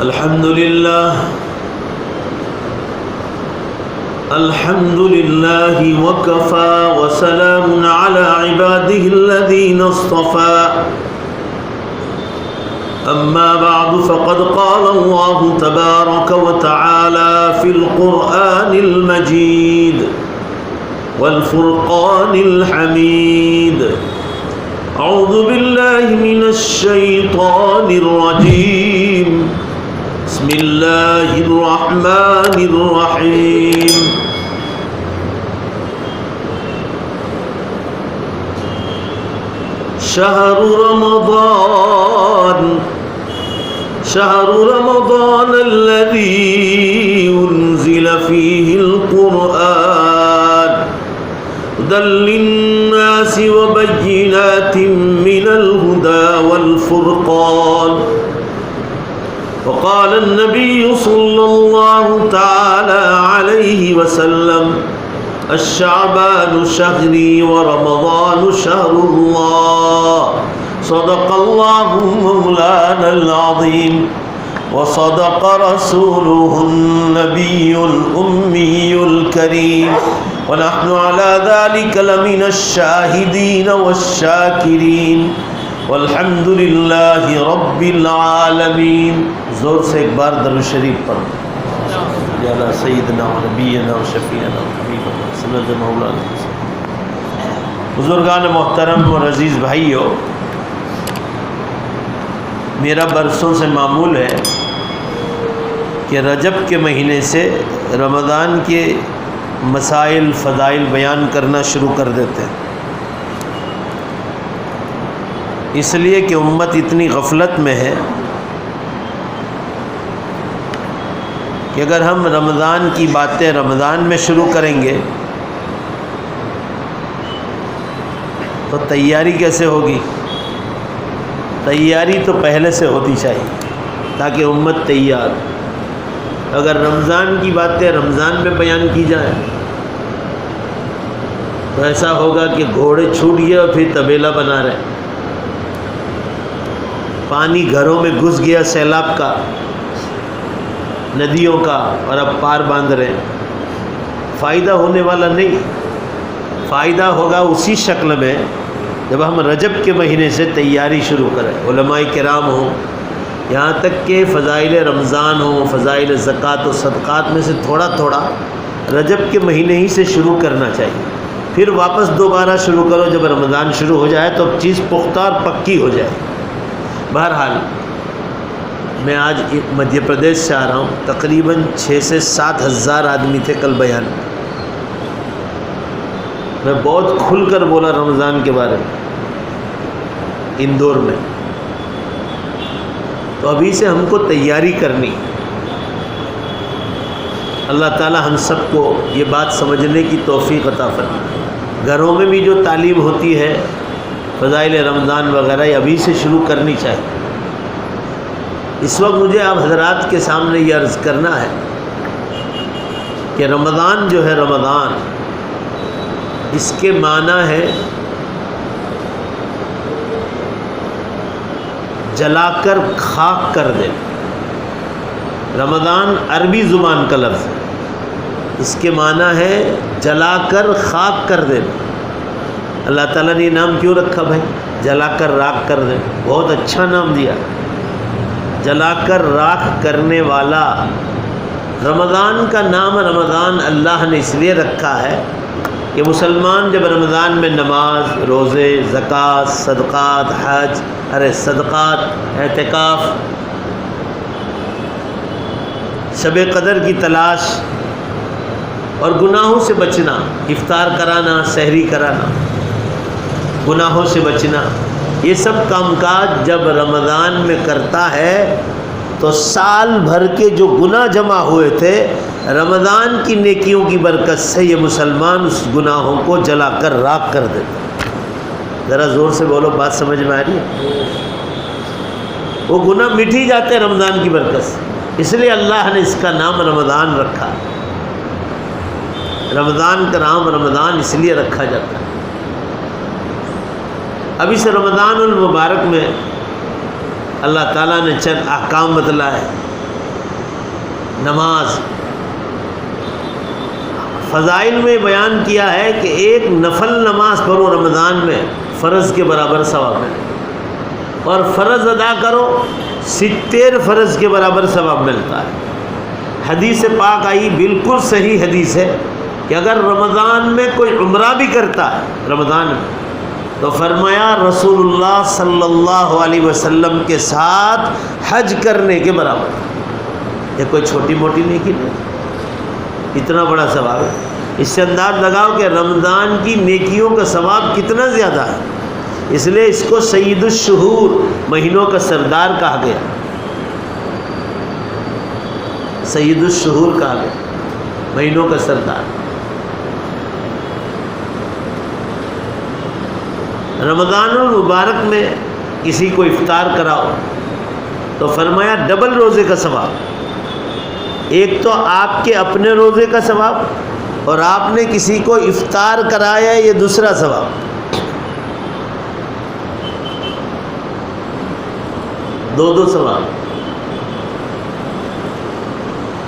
الحمد لله وكفى وسلام على عباده الذين اصطفى أما بعد فقد قال الله تبارك وتعالى في القرآن المجيد والفرقان الحميد أعوذ بالله من الشيطان الرجيم بسم الله الرحمن الرحيم شهر رمضان الذي أنزل فيه القرآن هدى للناس وبينات من الهدى والفرقان وقال النبي صلى الله تعالى عليه وسلم الشعبان شهري ورمضان شهر الله صدق الله مولانا العظيم وصدق رسوله النبي الأمي الكريم ونحن على ذلك لمن الشاهدين والشاكرين والحمد لله رب العالمین. زور سے ایک بار درود شریف پڑھ یا سیدنا و نبینا و شفیعنا و حبیبنا سند مولانا. بزرگان محترم اور عزیز بھائیو، میرا برسوں سے معمول ہے کہ رجب کے مہینے سے رمضان کے مسائل فضائل بیان کرنا شروع کر دیتے ہیں، اس لیے کہ امت اتنی غفلت میں ہے کہ اگر ہم رمضان کی باتیں رمضان میں شروع کریں گے تو تیاری کیسے ہوگی؟ تیاری تو پہلے سے ہوتی چاہیے تاکہ امت تیار. اگر رمضان کی باتیں رمضان میں بیان کی جائیں تو ایسا ہوگا کہ گھوڑے چھوٹ گئے اور پھر طبیلہ بنا رہے، پانی گھروں میں گھس گیا سیلاب کا، ندیوں کا، اور اب پار باندھ رہے ہیں. فائدہ ہونے والا نہیں. فائدہ ہوگا اسی شکل میں جب ہم رجب کے مہینے سے تیاری شروع کریں. علماء کرام ہوں، یہاں تک کہ فضائل رمضان ہوں، فضائل زکوٰۃ و صدقات میں سے تھوڑا تھوڑا رجب کے مہینے ہی سے شروع کرنا چاہیے. پھر واپس دوبارہ شروع کرو جب رمضان شروع ہو جائے تو اب چیز پختہ اور پکی ہو جائے. بہرحال میں آج مدھیہ پردیش سے آ رہا ہوں. تقریباً 6 سے 7 ہزار آدمی تھے کل بیان. میں بہت کھل کر بولا رمضان کے بارے میں اندور میں. تو ابھی سے ہم کو تیاری کرنی. اللہ تعالی ہم سب کو یہ بات سمجھنے کی توفیق عطا فرمائے. گھروں میں بھی جو تعلیم ہوتی ہے فضائل رمضان وغیرہ یہ ابھی سے شروع کرنی چاہیے. اس وقت مجھے آپ حضرات کے سامنے یہ عرض کرنا ہے کہ رمضان جو ہے، رمضان اس کے معنی ہے جلا کر خاک کر دے. رمضان عربی زبان کا لفظ ہے، اس کے معنی ہے جلا کر خاک کر دے. اللہ تعالیٰ نے یہ نام کیوں رکھا بھائی؟ جلا کر راکھ کر دے. بہت اچھا نام دیا، جلا کر راکھ کرنے والا. رمضان کا نام رمضان اللہ نے اس لیے رکھا ہے کہ مسلمان جب رمضان میں نماز، روزے، زکوٰۃ، صدقات، حج، صدقات، اعتکاف، شب قدر کی تلاش اور گناہوں سے بچنا، افطار کرانا، سحری کرانا، گناہوں سے بچنا، یہ سب کام کاج جب رمضان میں کرتا ہے تو سال بھر کے جو گناہ جمع ہوئے تھے رمضان کی نیکیوں کی برکت سے یہ مسلمان اس گناہوں کو جلا کر راکھ کر دیتا. ذرا زور سے بولو، بات سمجھ میں آ رہی ہے؟ وہ گناہ مٹ ہی جاتے ہیں رمضان کی برکت سے. اس لیے اللہ نے اس کا نام رمضان رکھا. رمضان کا نام رمضان اس لیے رکھا جاتا ہے. اب اس رمضان المبارک میں اللہ تعالیٰ نے چند احکام بتلائے. نماز فضائل میں بیان کیا ہے کہ ایک نفل نماز پڑھو رمضان میں فرض کے برابر ثواب ملے، اور فرض ادا کرو 70 فرض کے برابر ثواب ملتا ہے۔ حدیث پاک آئی، بالکل صحیح حدیث ہے، کہ اگر رمضان میں کوئی عمرہ بھی کرتا ہے رمضان میں، تو فرمایا رسول اللہ صلی اللہ علیہ وسلم کے ساتھ حج کرنے کے برابر۔ یہ کوئی چھوٹی موٹی نیکی نہیں، اتنا بڑا ثواب ہے۔ اس سے انداز لگاؤ کہ رمضان کی نیکیوں کا ثواب کتنا زیادہ ہے، اس لیے اس کو سید الشہور، مہینوں کا سردار کہا گیا، سید الشہور کہا گیا، مہینوں کا سردار۔ رمضان المبارک میں کسی کو افطار کراؤ تو فرمایا ڈبل روزے کا ثواب، ایک تو آپ کے اپنے روزے کا ثواب، اور آپ نے کسی کو افطار کرایا یہ دوسرا ثواب، دو ثواب۔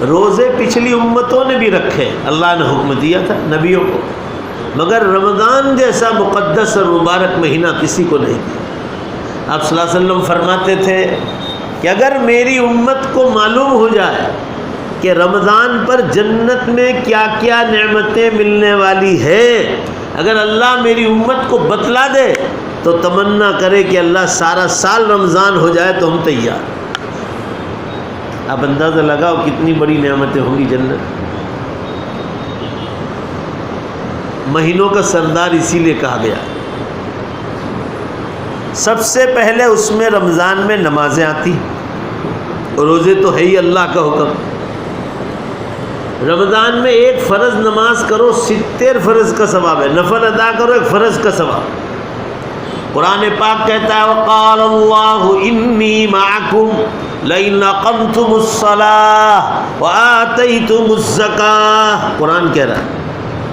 روزے پچھلی امتوں نے بھی رکھے، اللہ نے حکم دیا تھا نبیوں کو، مگر رمضان جیسا مقدس اور مبارک مہینہ کسی کو نہیں دیا۔ آپ صلی اللہ علیہ وسلم فرماتے تھے کہ اگر میری امت کو معلوم ہو جائے کہ رمضان پر جنت میں کیا کیا نعمتیں ملنے والی ہے، اگر اللہ میری امت کو بتلا دے تو تمنا کرے کہ اللہ سارا سال رمضان ہو جائے تو ہم تیار۔ آپ اندازہ لگاؤ کتنی بڑی نعمتیں ہوں گی جنت۔ مہینوں کا سردار اسی لیے کہا گیا۔ سب سے پہلے اس میں رمضان میں نمازیں آتی، روزے تو ہے ہی اللہ کا حکم۔ رمضان میں ایک فرض نماز کرو 70 فرض کا ثواب ہے، نفل ادا کرو ایک فرض کا ثواب۔ قرآن پاک کہتا ہے وقال اللہ انی معکم لئن اقمتم الصلاۃ وآتیتم الزکاۃ، قرآن کہہ رہا ہے،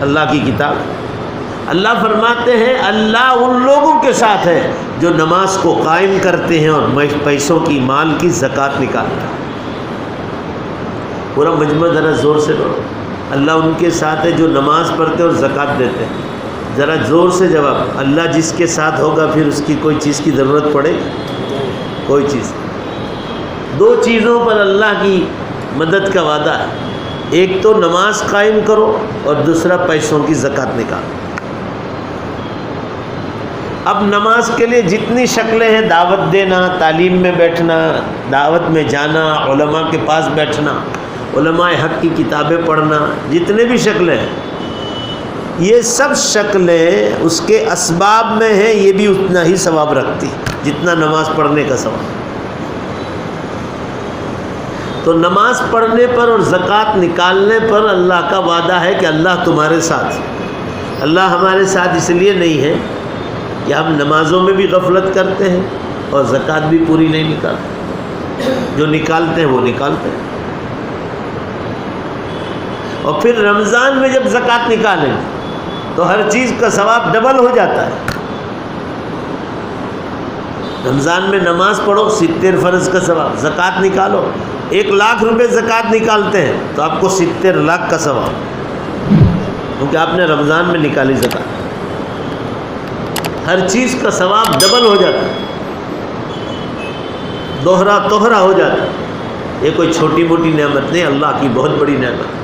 اللہ کی کتاب۔ اللہ فرماتے ہیں اللہ ان لوگوں کے ساتھ ہے جو نماز کو قائم کرتے ہیں اور پیسوں کی، مال کی زکوٰۃ نکالتے ہیں۔ پورا مجمع ذرا زور سے بولو، اللہ ان کے ساتھ ہے جو نماز پڑھتے اور زکوٰۃ دیتے ہیں۔ ذرا زور سے جواب، اللہ جس کے ساتھ ہوگا پھر اس کی کوئی چیز کی ضرورت پڑے گی؟ کوئی چیز۔ دو چیزوں پر اللہ کی مدد کا وعدہ ہے، ایک تو نماز قائم کرو اور دوسرا پیسوں کی زکوٰۃ نکالو۔ اب نماز کے لیے جتنی شکلیں ہیں، دعوت دینا، تعلیم میں بیٹھنا، دعوت میں جانا، علماء کے پاس بیٹھنا، علماء حق کی کتابیں پڑھنا، جتنے بھی شکلیں ہیں، یہ سب شکلیں اس کے اسباب میں ہیں، یہ بھی اتنا ہی ثواب رکھتی جتنا نماز پڑھنے کا ثواب۔ تو نماز پڑھنے پر اور زکوٰۃ نکالنے پر اللہ کا وعدہ ہے کہ اللہ تمہارے ساتھ۔ اللہ ہمارے ساتھ اس لیے نہیں ہے کہ ہم نمازوں میں بھی غفلت کرتے ہیں اور زکوٰۃ بھی پوری نہیں نکالتے، جو نکالتے ہیں وہ نکالتے ہیں۔ اور پھر رمضان میں جب زکوٰۃ نکالیں تو ہر چیز کا ثواب ڈبل ہو جاتا ہے۔ رمضان میں نماز پڑھو 70 فرض کا ثواب، زکوٰۃ نکالو 1,00,000 روپے زکوٰۃ نکالتے ہیں تو آپ کو 70 لاکھ کا ثواب، کیونکہ آپ نے رمضان میں نکالی زکوٰۃ۔ ہر چیز کا ثواب ڈبل ہو جاتا ہے، دوہرا توہرا ہو جاتا ہے۔ یہ کوئی چھوٹی موٹی نعمت نہیں، اللہ کی بہت بڑی نعمت۔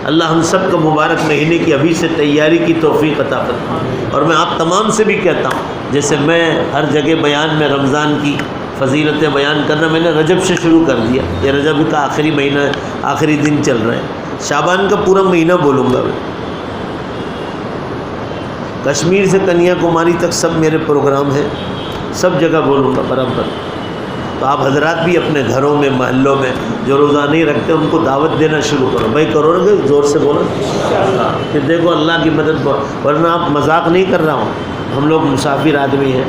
اللہ ہم سب کو مبارک مہینے کی ابھی سے تیاری کی توفیق عطا فرمائے۔ اور میں آپ تمام سے بھی کہتا ہوں، جیسے میں ہر جگہ بیان میں رمضان کی فضیلتیں بیان کرنا میں نے رجب سے شروع کر دیا، یہ رجب کا آخری مہینہ ہے، آخری دن چل رہے ہیں، شعبان کا پورا مہینہ بولوں گا میں۔ کشمیر سے کنیا کماری تک سب میرے پروگرام ہیں، سب جگہ بولوں گا برابر۔ تو آپ حضرات بھی اپنے گھروں میں، محلوں میں جو روزہ نہیں رکھتے ان کو دعوت دینا شروع کرو۔ بھائی کرو گے زور سے بولو، پھر دیکھو اللہ کی مدد، ورنہ آپ مذاق نہیں کر رہا ہوں، ہم لوگ مسافر آدمی ہیں،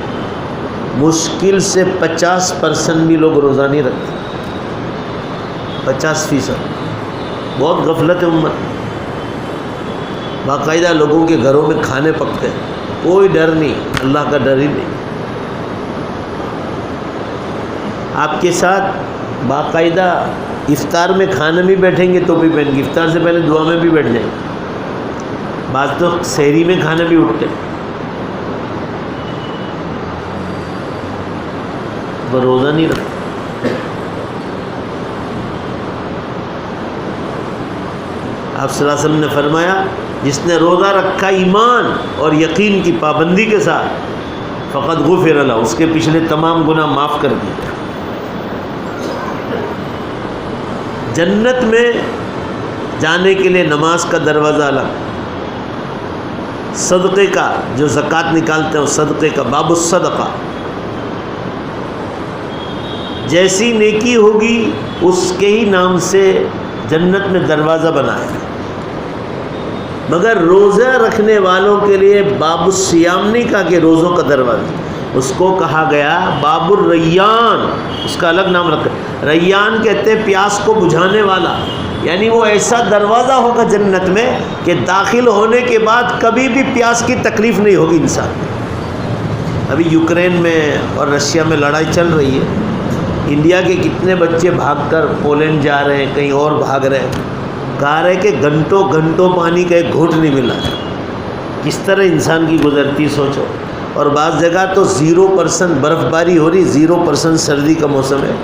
مشکل سے 50% بھی لوگ روزہ نہیں رکھتے، 50%۔ بہت غفلت ہے امت، باقاعدہ لوگوں کے گھروں میں کھانے پکتے ہیں، کوئی ڈر نہیں، اللہ کا ڈر ہی نہیں۔ آپ کے ساتھ باقاعدہ افطار میں کھانے میں بیٹھیں گے ٹوپی پہن کے، افطار سے پہلے دعا میں بھی بیٹھ جائیں گے، بعض تو سحری میں کھانے بھی اٹھتے، وہ روزہ نہیں رکھتے۔ آپ صلی اللہ علیہ وسلم نے فرمایا جس نے روزہ رکھا ایمان اور یقین کی پابندی کے ساتھ فقط غفر له، اس کے پچھلے تمام گناہ معاف کر دیے۔ جنت میں جانے کے لیے نماز کا دروازہ الگ، صدقے کا جو زکوٰۃ نکالتے ہیں صدقے کا باب الصدقہ، جیسی نیکی ہوگی اس کے ہی نام سے جنت میں دروازہ بنا ہے، مگر روزہ رکھنے والوں کے لیے باب الصیام نہیں کہا کہ روزوں کا دروازہ، اس کو کہا گیا باب الریان، اس کا الگ نام رکھا۔ ریان کہتے ہیں پیاس کو بجھانے والا، یعنی وہ ایسا دروازہ ہوگا جنت میں کہ داخل ہونے کے بعد کبھی بھی پیاس کی تکلیف نہیں ہوگی انسان۔ ابھی یوکرین میں اور رشیا میں لڑائی چل رہی ہے، انڈیا کے کتنے بچے بھاگ کر پولینڈ جا رہے ہیں، کہیں اور بھاگ رہے ہیں، کہا رہے کہ گھنٹوں گھنٹوں پانی کا ایک گھونٹ نہیں ملا، کس طرح انسان کی گزرتی سوچو۔ اور بعض جگہ تو 0% برف باری ہو رہی، 0% سردی کا موسم ہے۔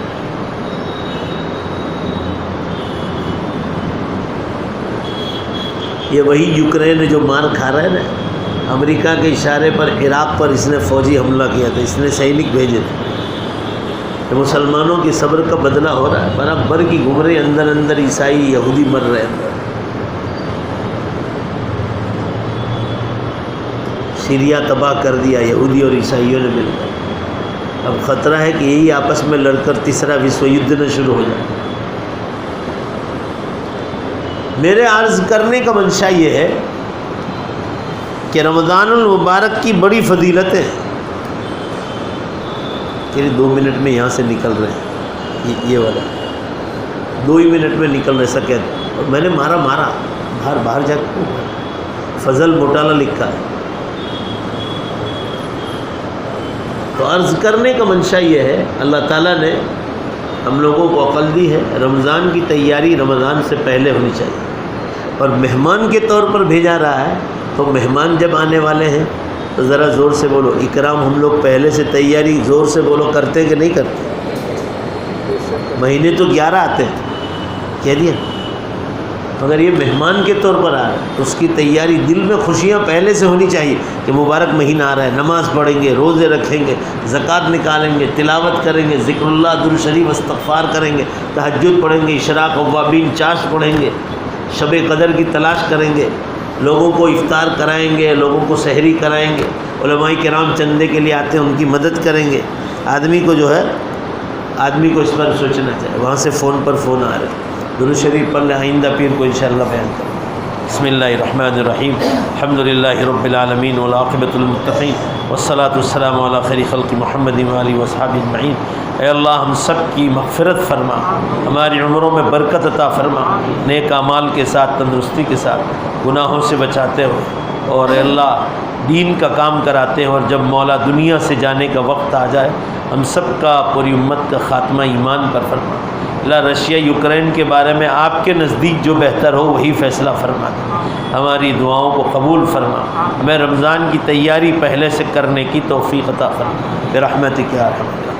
یہ وہی یوکرین ہے جو مار کھا رہا ہے نا، امریکہ کے اشارے پر عراق پر اس نے فوجی حملہ کیا تھا، اس نے سینک بھیجے تھے۔ مسلمانوں کی صبر کا بدلہ ہو رہا ہے، برابر کی گھوم رہے، اندر اندر عیسائی یہودی مر رہے ہیں۔ سیریا تباہ کر دیا یہودی اور عیسائیوں نے مل کر، اب خطرہ ہے کہ یہی آپس میں لڑ کر تیسرا وشو یدھ نہ شروع ہو جائے۔ میرے عرض کرنے کا منشا یہ ہے کہ رمضان المبارک کی بڑی فضیلتیں، کہ 2 منٹ میں یہاں سے نکل رہے ہیں، یہ والا 2 ہی منٹ میں نکل رہے سکے، اور میں نے مارا باہر جا کے فضل موٹالا لکھا ہے۔ تو عرض کرنے کا منشا یہ ہے، اللہ تعالیٰ نے ہم لوگوں کو عقل دی ہے، رمضان کی تیاری رمضان سے پہلے ہونی چاہیے، اور مہمان کے طور پر بھیجا رہا ہے، تو مہمان جب آنے والے ہیں تو ذرا زور سے بولو، اکرام ہم لوگ پہلے سے تیاری زور سے بولو کرتے کہ نہیں کرتے؟ مہینے تو 11 آتے ہیں کہہ دیا، مگر یہ مہمان کے طور پر آ رہا ہے تو اس کی تیاری، دل میں خوشیاں پہلے سے ہونی چاہیے کہ مبارک مہینہ آ رہا ہے، نماز پڑھیں گے، روزے رکھیں گے، زکوٰۃ نکالیں گے، تلاوت کریں گے، ذکر اللہ، درود شریف، استغفار کریں گے، تہجد پڑھیں گے، اشراق اوابین چاشت پڑھیں گے، شب قدر کی تلاش کریں گے، لوگوں کو افطار کرائیں گے، لوگوں کو سحری کرائیں گے، علماء کرام چندے کے لیے آتے ہیں ان کی مدد کریں گے۔ آدمی کو اس پر سوچنا چاہیے، وہاں سے فون پر فون آ رہے ہیں، درود شریف پڑھ لیں، آئندہ پیر کو انشاءاللہ بیان کریں۔ بسم اللہ الرحمن الرحیم، الحمدللہ رب العالمین والعاقبۃ للمتقین والصلاۃ والسلام علی خیر خلق محمد وآلہ وصحبہ اجمعین۔ اے اللہ ہم سب کی مغفرت فرما، ہماری عمروں میں برکت عطا فرما، نیک اعمال کے ساتھ، تندرستی کے ساتھ، گناہوں سے بچاتے ہو، اور اے اللہ دین کا کام کراتے ہیں، اور جب مولا دنیا سے جانے کا وقت آ جائے ہم سب کا، پوری امت کا خاتمہ ایمان پر فرما۔ اللہ رشیا یوکرین کے بارے میں آپ کے نزدیک جو بہتر ہو وہی فیصلہ فرما دے، ہماری دعاؤں کو قبول فرما، ہمیں رمضان کی تیاری پہلے سے کرنے کی توفیق عطا فرما برحمتک یا ارحم الراحمین۔